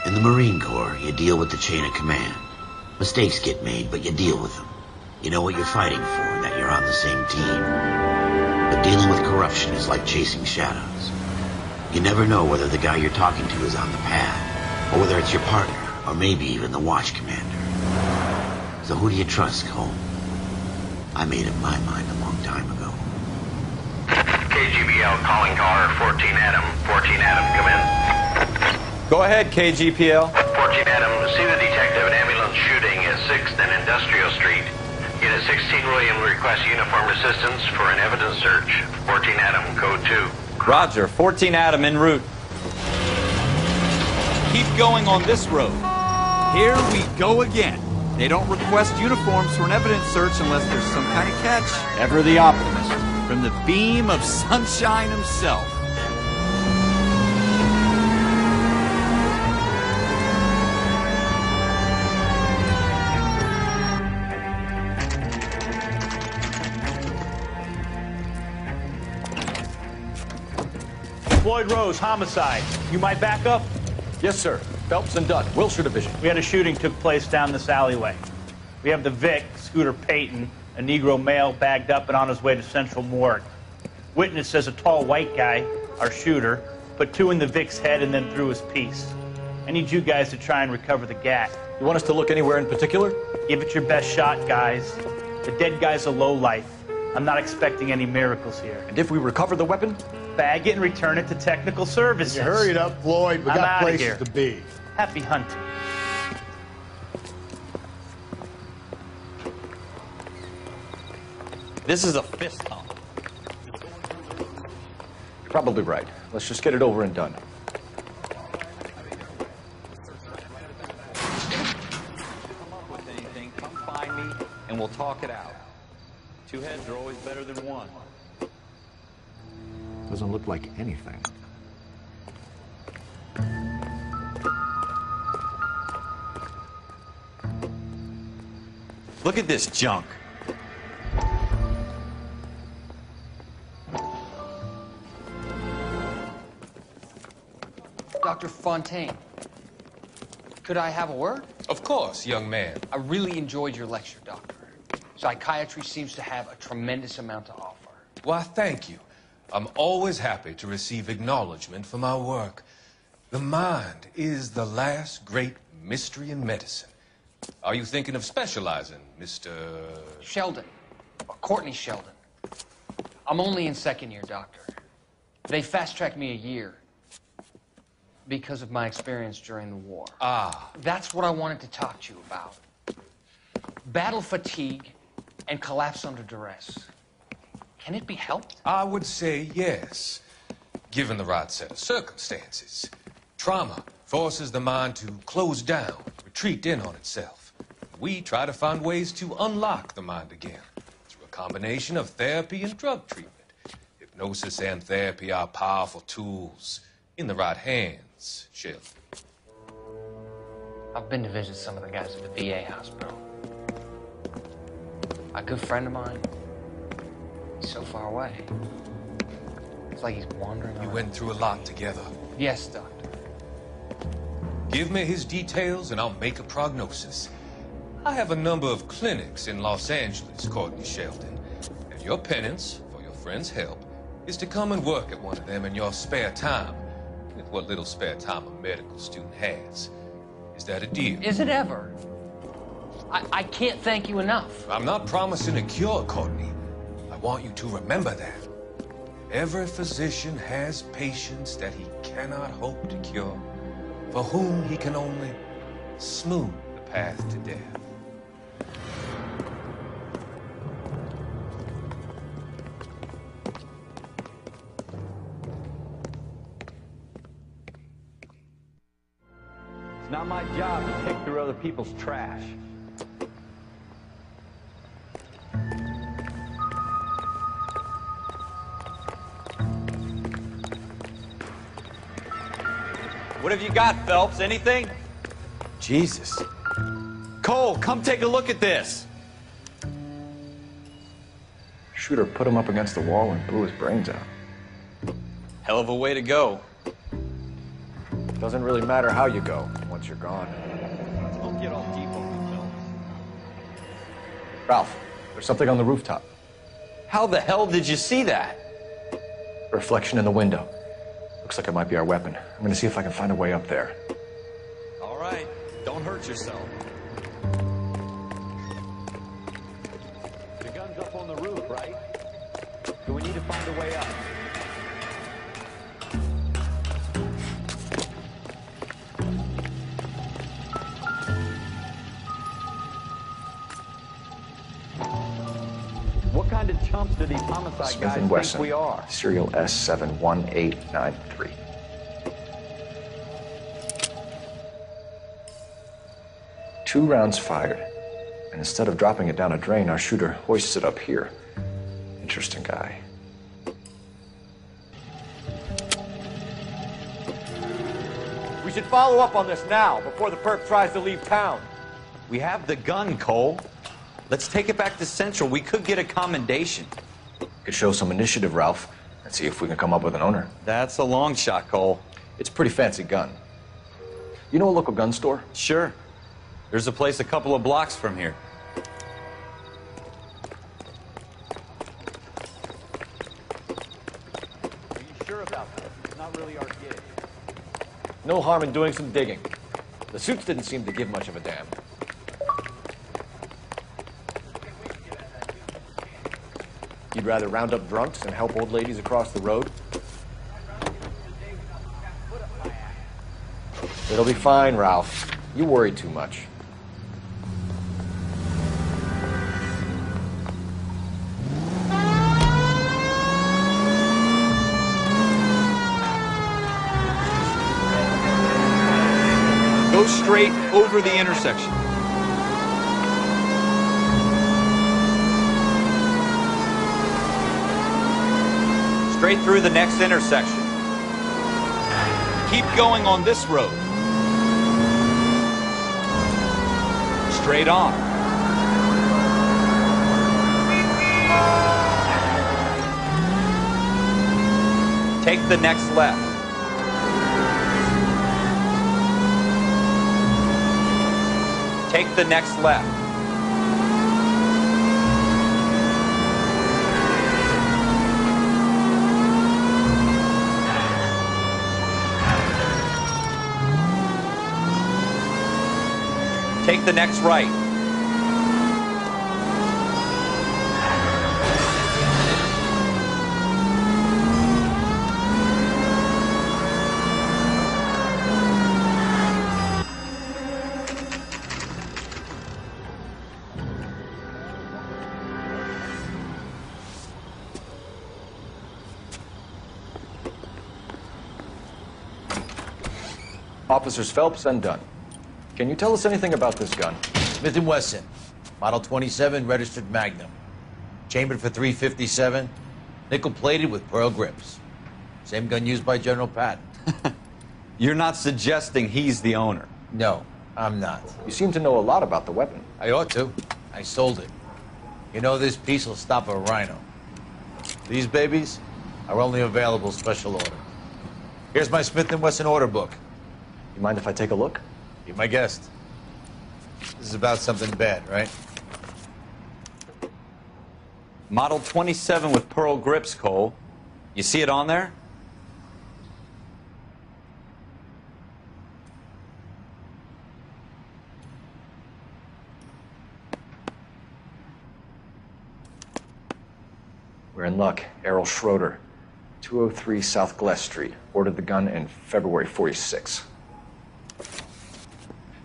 In the Marine Corps, you deal with the chain of command. Mistakes get made, but you deal with them. You know what you're fighting for, that you're on the same team. But dealing with corruption is like chasing shadows. You never know whether the guy you're talking to is on the pad, or whether it's your partner, or maybe even the watch commander. So who do you trust, Cole? I made up my mind a long time ago. KGBL calling car 14 Adam. 14 Adam, come in. Go ahead, KGPL. 14 Adam, see the detective. An ambulance shooting at 6th and Industrial Street. Unit 16 William requests uniform assistance for an evidence search. 14 Adam, code 2. Roger, 14 Adam en route. Keep going on this road. Here we go again. They don't request uniforms for an evidence search unless there's some kind of catch. Ever the optimist. From the beam of sunshine himself. Floyd Rose, homicide. You might back up? Yes, sir. Phelps and Dunn, Wilshire Division. We had a shooting took place down this alleyway. We have the Vic, Scooter Payton, a Negro male bagged up and on his way to Central Morgue. Witness says a tall white guy, our shooter, put 2 in the Vic's head and then threw his piece. I need you guys to try and recover the gat. You want us to look anywhere in particular? Give it your best shot, guys. The dead guy's a lowlife. I'm not expecting any miracles here. And if we recover the weapon? Bag it and return it to technical services. You hurry it up, Floyd. We I'm got outta places here. to be. Happy hunting. This is a fist hump. You're probably right. Let's just get it over and done. Come up with anything, come find me, and we'll talk it out. 2 heads are always better than 1. Doesn't look like anything. Look at this junk. Dr. Fontaine, could I have a word? Of course, young man. I really enjoyed your lecture, Doctor. Psychiatry seems to have a tremendous amount to offer. Why, thank you. I'm always happy to receive acknowledgement for my work. The mind is the last great mystery in medicine. Are you thinking of specializing, Mr. Sheldon, or Courtney Sheldon. I'm only in 2nd year, Doctor. They fast-tracked me a year because of my experience during the war. Ah. That's what I wanted to talk to you about. Battle fatigue and collapse under duress. Can it be helped? I would say yes, given the right set of circumstances. Trauma forces the mind to close down, retreat in on itself. We try to find ways to unlock the mind again through a combination of therapy and drug treatment. Hypnosis and therapy are powerful tools in the right hands, Sheldon. I've been to visit some of the guys at the VA hospital. A good friend of mine, he's so far away. It's like he's wandering around. You went through a lot together. Yes, Doctor. Give me his details and I'll make a prognosis. I have a number of clinics in Los Angeles, Courtney Sheldon. And your penance, for your friend's help, is to come and work at one of them in your spare time. With what little spare time a medical student has. Is that a deal? Is it ever? I can't thank you enough. I'm not promising a cure, Courtney. I want you to remember that. Every physician has patients that he cannot hope to cure, for whom he can only smooth the path to death. It's not my job to pick through other people's trash. What have you got, Phelps? Anything? Jesus. Cole, come take a look at this. Shooter put him up against the wall and blew his brains out. Hell of a way to go. Doesn't really matter how you go, once you're gone. Don't get all deep on me, Phil. Ralph, there's something on the rooftop. How the hell did you see that? A reflection in the window. Looks like it might be our weapon. I'm gonna see if I can find a way up there. All right, don't hurt yourself. The gun's up on the roof, right? So we need to find a way up. What kind of chumps do these homicide Smith guys and Wesson, think we are? serial S71893. Two rounds fired, and instead of dropping it down a drain, our shooter hoists it up here. Interesting guy. We should follow up on this now, before the perp tries to leave town. We have the gun, Cole. Let's take it back to Central. We could get a commendation. Could show some initiative, Ralph, and see if we can come up with an owner. That's a long shot, Cole. It's a pretty fancy gun. You know a local gun store? Sure. There's a place a couple of blocks from here. Are you sure about this? It's not really our gig. No harm in doing some digging. The suits didn't seem to give much of a damn. You'd rather round up drunks and help old ladies across the road? It'll be fine, Ralph. You worry too much. Go straight over the intersection. Straight through the next intersection. Keep going on this road. Straight on. Take the next left. Take the next left. Take the next right. Officers Phelps and Dunn. Can you tell us anything about this gun? Smith & Wesson, Model 27, registered Magnum. Chambered for .357, nickel-plated with pearl grips. Same gun used by General Patton. You're not suggesting he's the owner. No, I'm not. You seem to know a lot about the weapon. I ought to. I sold it. You know, this piece will stop a rhino. These babies are only available special order. Here's my Smith & Wesson order book. You mind if I take a look? Be my guest. This is about something bad, right? Model 27 with pearl grips, Cole. You see it on there? We're in luck. Errol Schroeder, 203 South Glass Street. Ordered the gun in February '46.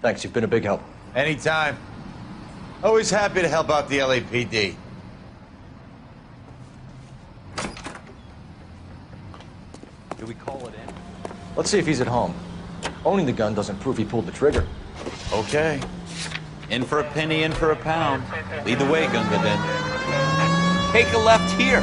Thanks, you've been a big help. Anytime. Always happy to help out the LAPD. Do we call it in? Let's see if he's at home. Owning the gun doesn't prove he pulled the trigger. Okay. In for a penny, in for a pound. Lead the way, Gunga, then. Take a left here.